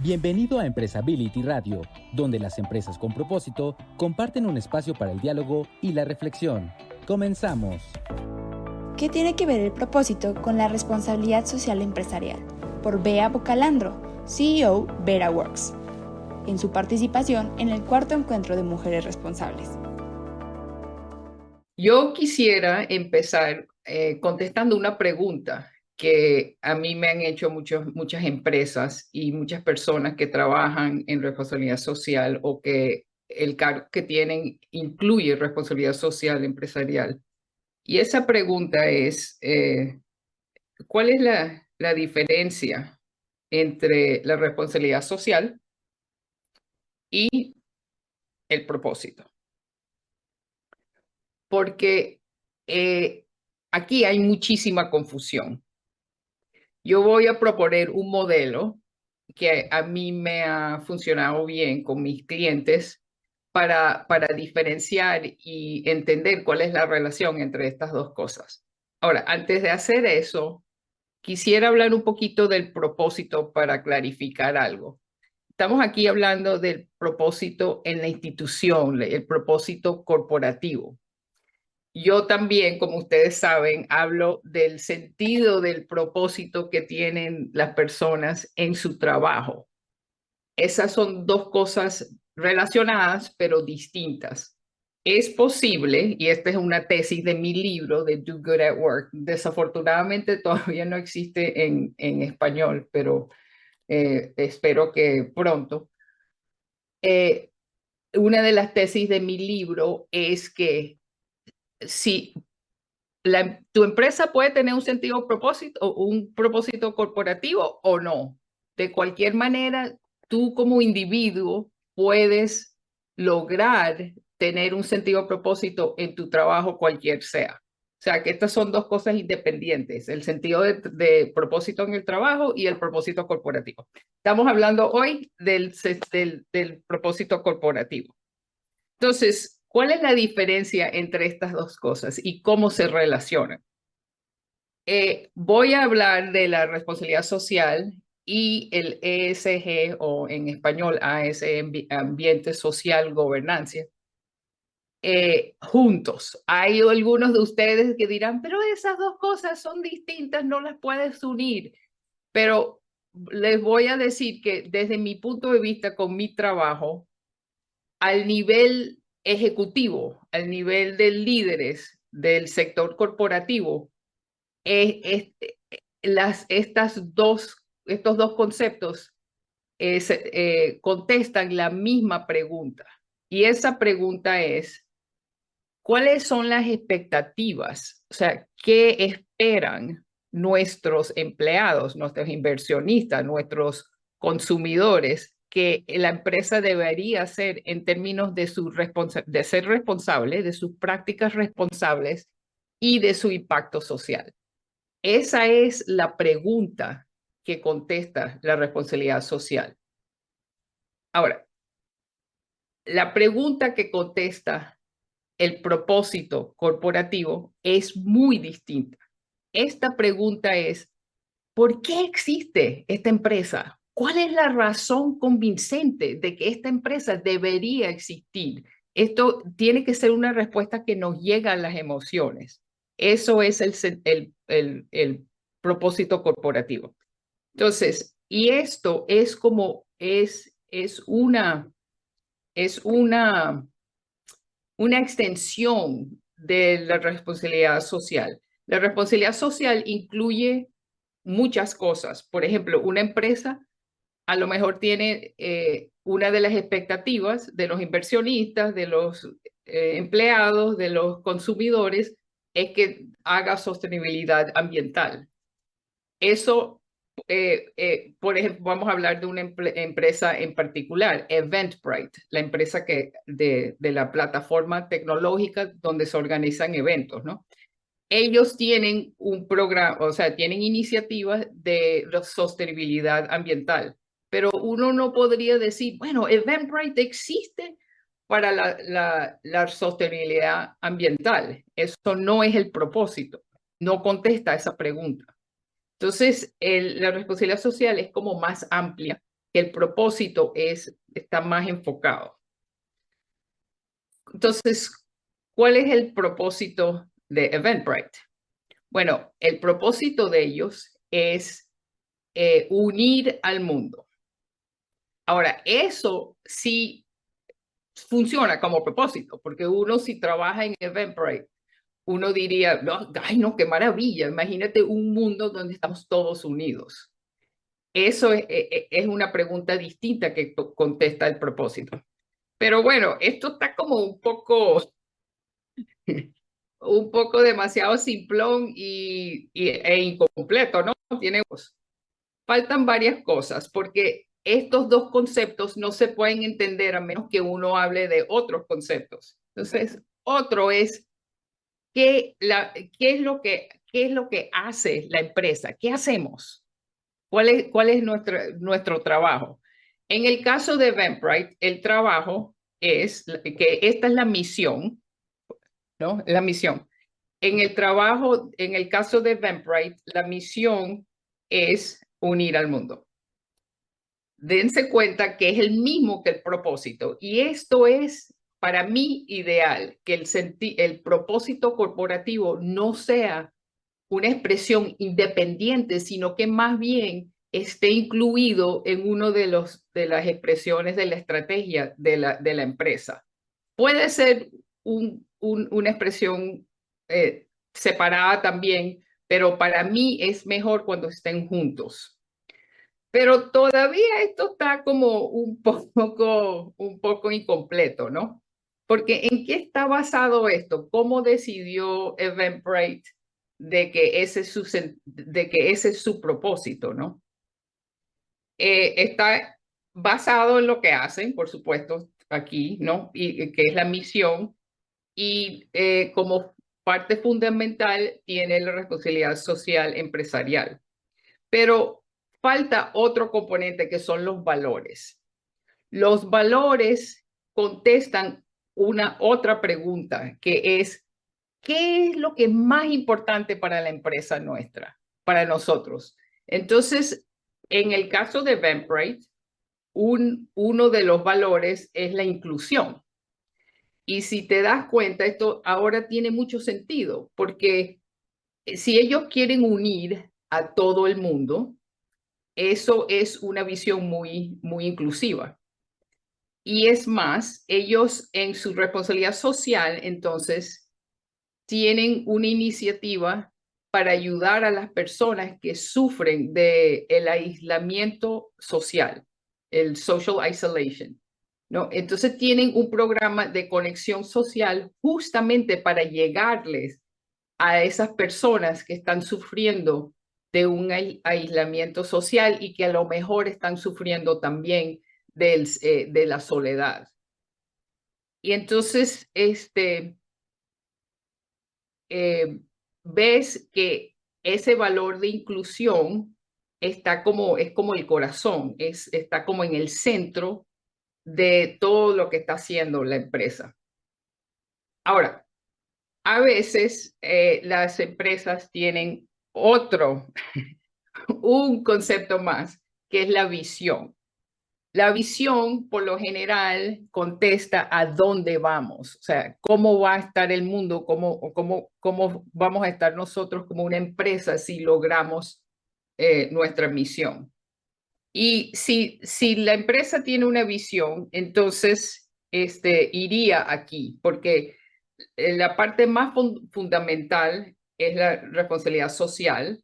Bienvenido a Empresability Radio, donde las empresas con propósito comparten un espacio para el diálogo y la reflexión. Comenzamos. ¿Qué tiene que ver el propósito con la responsabilidad social empresarial? Por Bea Bocalandro, CEO VeraWorks, en su participación en el cuarto encuentro de mujeres responsables. Yo quisiera empezar contestando una pregunta que a mí me han hecho muchas empresas y muchas personas que trabajan en responsabilidad social o que el cargo que tienen incluye responsabilidad social empresarial. Y esa pregunta es, ¿cuál es la diferencia entre la responsabilidad social y el propósito? Porque aquí hay muchísima confusión. Yo voy a proponer un modelo que a mí me ha funcionado bien con mis clientes para diferenciar y entender cuál es la relación entre estas dos cosas. Ahora, antes de hacer eso, quisiera hablar un poquito del propósito para clarificar algo. Estamos aquí hablando del propósito en la institución, el propósito corporativo. Yo también, como ustedes saben, hablo del sentido del propósito que tienen las personas en su trabajo. Esas son dos cosas relacionadas, pero distintas. Es posible, y esta es una tesis de mi libro, de Do Good at Work, desafortunadamente todavía no existe en español, pero espero que pronto. Una de las tesis de mi libro es que si tu empresa puede tener un sentido propósito o un propósito corporativo o no. De cualquier manera, tú como individuo puedes lograr tener un sentido propósito en tu trabajo, cualquier sea. O sea, que estas son dos cosas independientes, el sentido de propósito en el trabajo y el propósito corporativo. Estamos hablando hoy del propósito corporativo. Entonces, ¿cuál es la diferencia entre estas dos cosas y cómo se relacionan? Voy a hablar de la responsabilidad social y el ESG, o en español AS, Ambiente Social Gobernancia, juntos. Hay algunos de ustedes que dirán, pero esas dos cosas son distintas, no las puedes unir. Pero les voy a decir que desde mi punto de vista con mi trabajo, al nivel ejecutivo, al nivel de líderes del sector corporativo, estos dos conceptos contestan la misma pregunta. Y esa pregunta es, ¿cuáles son las expectativas? O sea, ¿qué esperan nuestros empleados, nuestros inversionistas, nuestros consumidores que la empresa debería hacer en términos de de ser responsable, de sus prácticas responsables y de su impacto social? Esa es la pregunta que contesta la responsabilidad social. Ahora, la pregunta que contesta el propósito corporativo es muy distinta. Esta pregunta es, ¿por qué existe esta empresa? ¿Cuál es la razón convincente de que esta empresa debería existir? Esto tiene que ser una respuesta que nos llega a las emociones. Eso es el propósito corporativo. Entonces, y esto es como, es una extensión de la responsabilidad social. La responsabilidad social incluye muchas cosas. Por ejemplo, una empresa a lo mejor tiene una de las expectativas de los inversionistas, de los empleados, de los consumidores, es que haga sostenibilidad ambiental. Eso, por ejemplo, vamos a hablar de una empresa en particular, Eventbrite, la empresa de la plataforma tecnológica donde se organizan eventos, ¿no? Ellos tienen un programa, o sea, tienen iniciativas de sostenibilidad ambiental, pero uno no podría decir, bueno, Eventbrite existe para la sostenibilidad ambiental. Eso no es el propósito, no contesta esa pregunta. Entonces, la responsabilidad social es como más amplia que el propósito está más enfocado. Entonces, ¿cuál es el propósito de Eventbrite? Bueno, el propósito de ellos es unir al mundo. Ahora, eso sí funciona como propósito, porque uno si trabaja en Eventbrite, uno diría, no, ay no, qué maravilla, imagínate un mundo donde estamos todos unidos. Eso es una pregunta distinta que contesta el propósito. Pero bueno, esto está como un poco demasiado simplón e incompleto, ¿no? Faltan varias cosas, porque estos dos conceptos no se pueden entender a menos que uno hable de otros conceptos. Entonces, otro es qué es lo que hace la empresa, qué hacemos, cuál es nuestro trabajo. En el caso de Eventbrite, el trabajo es que esta es la misión, ¿no? La misión. En el caso de Eventbrite, la misión es unir al mundo. Dense cuenta que es el mismo que el propósito. Y esto es, para mí, ideal, que el propósito corporativo no sea una expresión independiente, sino que más bien esté incluido en uno de las expresiones de la estrategia de la empresa. Puede ser una expresión separada también, pero para mí es mejor cuando estén juntos. Pero todavía esto está como un poco incompleto, ¿no? Porque ¿en qué está basado esto? ¿Cómo decidió Eventbrite de que ese es su propósito, ¿no? Está basado en lo que hacen, por supuesto, aquí, ¿no? Y que es la misión. Y como parte fundamental tiene la responsabilidad social empresarial. Pero falta otro componente que son los valores. Los valores contestan una otra pregunta que es, ¿qué es lo que es más importante para la empresa nuestra, para nosotros? Entonces, en el caso de Eventbrite, uno de los valores es la inclusión. Y si te das cuenta, esto ahora tiene mucho sentido, porque si ellos quieren unir a todo el mundo, eso es una visión muy inclusiva. Y es más, ellos en su responsabilidad social, entonces, tienen una iniciativa para ayudar a las personas que sufren del aislamiento social, el social isolation, ¿no? Entonces tienen un programa de conexión social justamente para llegarles a esas personas que están sufriendo de un aislamiento social y que a lo mejor están sufriendo también de la soledad. Y entonces, ves que ese valor de inclusión es como el corazón, está como en el centro de todo lo que está haciendo la empresa. Ahora, a veces las empresas tienen un concepto más, que es la visión. La visión, por lo general, contesta a dónde vamos, o sea, cómo va a estar el mundo, cómo vamos a estar nosotros como una empresa si logramos nuestra misión. Y si la empresa tiene una visión, entonces iría aquí, porque la parte más fundamental es la responsabilidad social,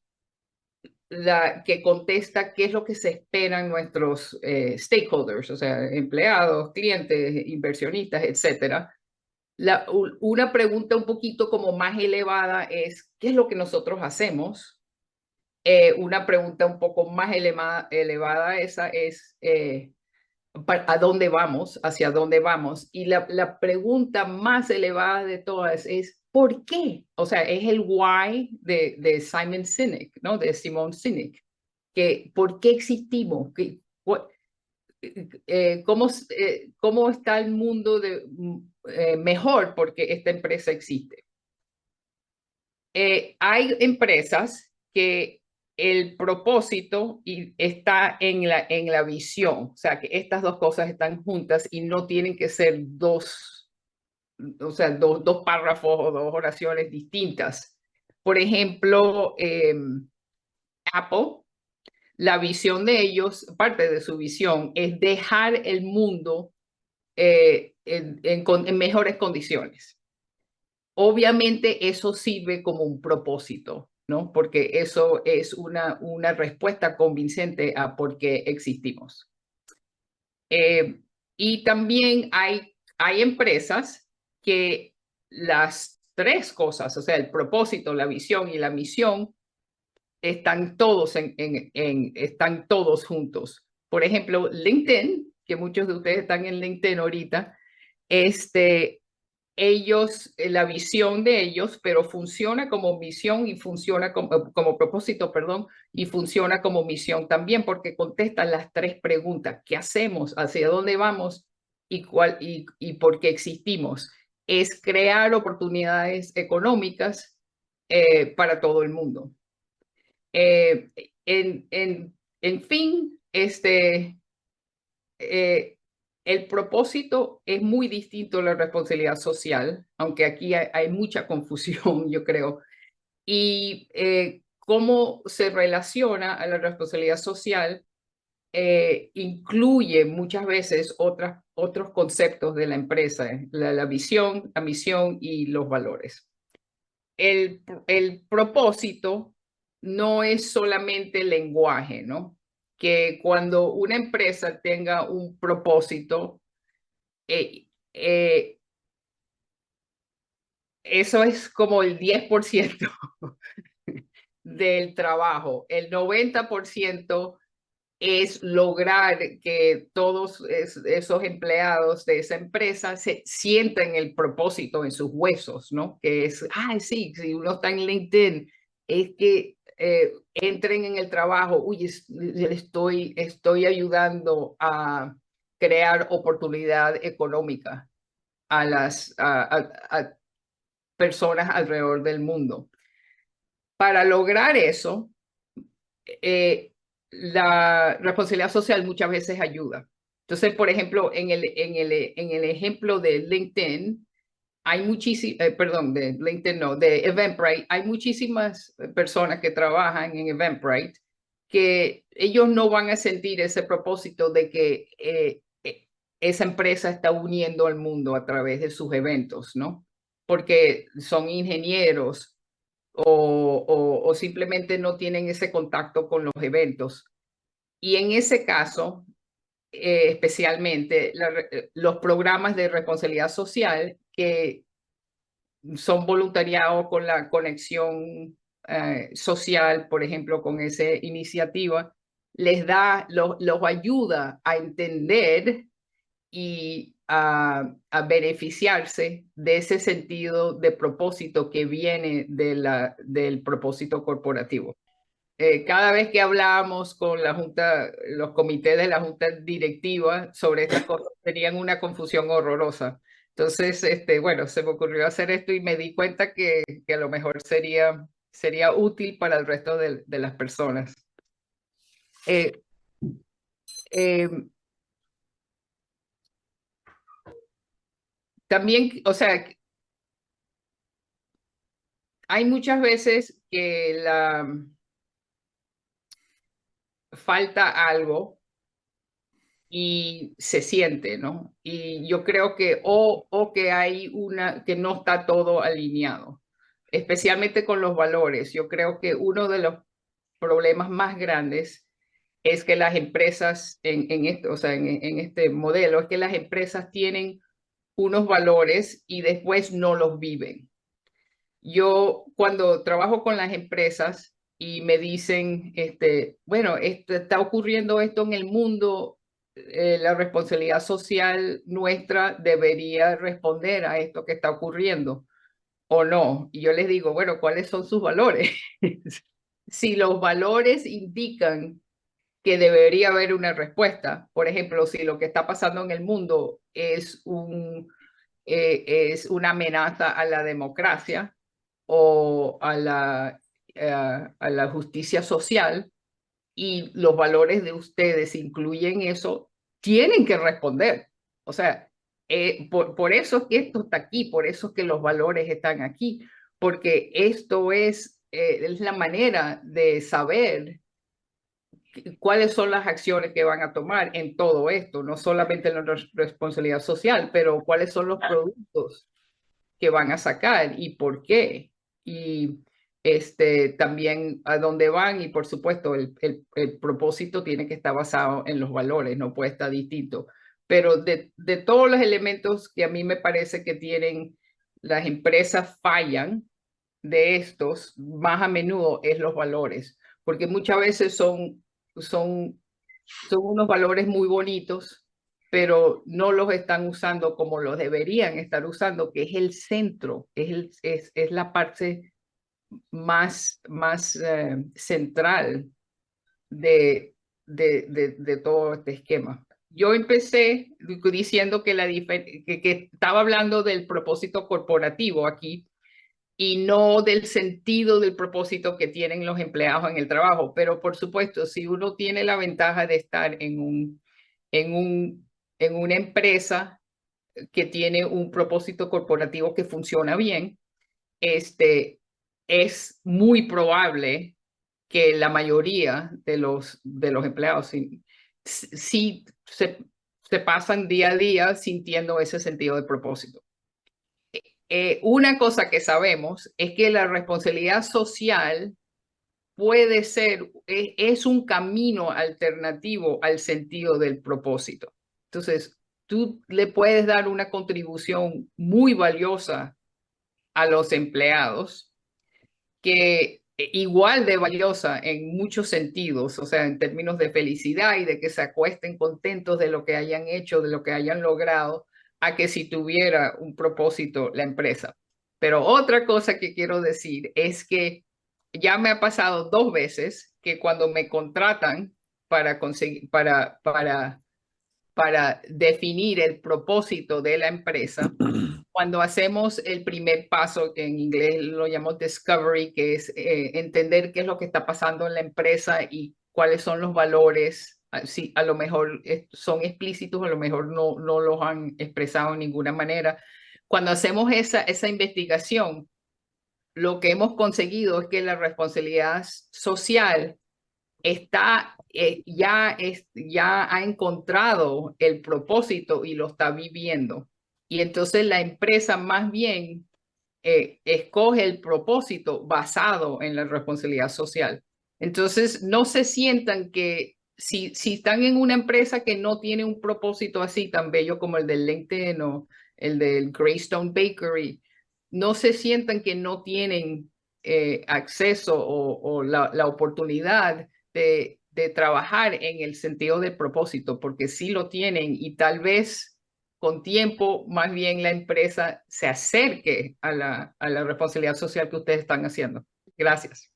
la que contesta qué es lo que se esperan nuestros stakeholders, o sea, empleados, clientes, inversionistas, etcétera. Una pregunta un poquito como más elevada es, ¿qué es lo que nosotros hacemos? Una pregunta un poco más elevada esa es, ¿a dónde vamos? ¿Hacia dónde vamos? Y la pregunta más elevada de todas es, ¿por qué? O sea, es el why de Simon Sinek, ¿no? De Simon Sinek. Que, ¿por qué existimos? ¿Cómo está el mundo mejor porque esta empresa existe? Hay empresas que el propósito está en la visión, o sea, que estas dos cosas están juntas y no tienen que ser dos, o sea, dos párrafos o dos oraciones distintas. Por ejemplo, Apple, la visión de ellos, parte de su visión, es dejar el mundo en mejores condiciones. Obviamente eso sirve como un propósito, ¿no? Porque eso es una respuesta convincente a por qué existimos. Y también hay empresas que las tres cosas, o sea, el propósito, la visión y la misión, están todos, están todos juntos. Por ejemplo, LinkedIn, que muchos de ustedes están en LinkedIn ahorita, ellos, la visión de ellos, pero funciona como misión y funciona como propósito, perdón, y funciona como misión también porque contestan las tres preguntas: ¿qué hacemos? ¿Hacia dónde vamos? ¿Y por qué existimos? Es crear oportunidades económicas para todo el mundo. En fin, el propósito es muy distinto a la responsabilidad social, aunque aquí hay mucha confusión, yo creo. Y cómo se relaciona a la responsabilidad social incluye muchas veces otros conceptos de la empresa, la visión, la misión y los valores. El propósito no es solamente lenguaje, ¿no? Que cuando una empresa tenga un propósito, eso es como el 10% del trabajo. El 90% es lograr que todos esos empleados de esa empresa se sientan el propósito en sus huesos, ¿no? Que es, sí, si uno está en LinkedIn, es que entren en el trabajo, uy, estoy ayudando a crear oportunidad económica a personas alrededor del mundo. Para lograr eso, la responsabilidad social muchas veces ayuda. Entonces, por ejemplo, en el ejemplo de LinkedIn, hay muchísimas, perdón, de LinkedIn no, de Eventbrite, hay muchísimas personas que trabajan en Eventbrite que ellos no van a sentir ese propósito de que esa empresa está uniendo al mundo a través de sus eventos, ¿no? Porque son ingenieros o simplemente no tienen ese contacto con los eventos. Y en ese caso, especialmente los programas de responsabilidad social que son voluntariados con la conexión social, por ejemplo, con esa iniciativa, los ayuda a entender y a beneficiarse de ese sentido de propósito que viene del propósito corporativo. Cada vez que hablábamos con la junta, los comités de la junta directiva sobre estas cosas, tenían una confusión horrorosa. Entonces, bueno, se me ocurrió hacer esto y me di cuenta que a lo mejor sería útil para el resto de las personas. Eh, eh, También, o sea, hay muchas veces que falta algo y se siente, ¿no? Y yo creo que o que hay que no está todo alineado, especialmente con los valores. Yo creo que uno de los problemas más grandes es que las empresas esto, o sea, en este modelo, es que las empresas tienen unos valores y después no los viven. Yo cuando trabajo con las empresas y me dicen, bueno, está ocurriendo esto en el mundo, la responsabilidad social nuestra debería responder a esto que está ocurriendo o no. Y yo les digo, bueno, ¿cuáles son sus valores? Si los valores indican que debería haber una respuesta, por ejemplo, si lo que está pasando en el mundo es una amenaza a la democracia o a la a la justicia social y los valores de ustedes incluyen eso, tienen que responder. O sea, por eso es que esto está aquí, por eso es que los valores están aquí, porque esto es la manera de saber cuáles son las acciones que van a tomar en todo esto, no solamente en la responsabilidad social, pero cuáles son los productos que van a sacar y por qué. Y también a dónde van y por supuesto el propósito tiene que estar basado en los valores, no puede estar distinto. Pero de todos los elementos que a mí me parece que tienen, las empresas fallan de estos, más a menudo es los valores, porque muchas veces son unos valores muy bonitos, pero no los están usando como los deberían estar usando, que es el centro, es la parte más central de todo este esquema. Yo empecé diciendo que estaba hablando del propósito corporativo aquí y no del sentido del propósito que tienen los empleados en el trabajo. Pero por supuesto, si uno tiene la ventaja de estar en una empresa que tiene un propósito corporativo que funciona bien, es muy probable que la mayoría de los empleados sí se pasan día a día sintiendo ese sentido de propósito. Una cosa que sabemos es que la responsabilidad social puede ser, es un camino alternativo al sentido del propósito. Entonces, tú le puedes dar una contribución muy valiosa a los empleados, que igual de valiosa en muchos sentidos, o sea, en términos de felicidad y de que se acuesten contentos de lo que hayan hecho, de lo que hayan logrado, a que si tuviera un propósito la empresa. Pero otra cosa que quiero decir es que ya me ha pasado 2 veces que cuando me contratan para conseguir, para definir el propósito de la empresa, cuando hacemos el primer paso, que en inglés lo llamamos discovery, que es entender qué es lo que está pasando en la empresa y cuáles son los valores, si a lo mejor son explícitos, a lo mejor no los han expresado de ninguna manera. Cuando hacemos esa investigación, lo que hemos conseguido es que la responsabilidad social ya ha encontrado el propósito y lo está viviendo. Y entonces la empresa más bien escoge el propósito basado en la responsabilidad social. Entonces no se sientan que si están en una empresa que no tiene un propósito así tan bello como el del LinkedIn o el del Greystone Bakery, no se sientan que no tienen acceso o la oportunidad de trabajar en el sentido del propósito, porque sí lo tienen y tal vez con tiempo más bien la empresa se acerque a la responsabilidad social que ustedes están haciendo. Gracias.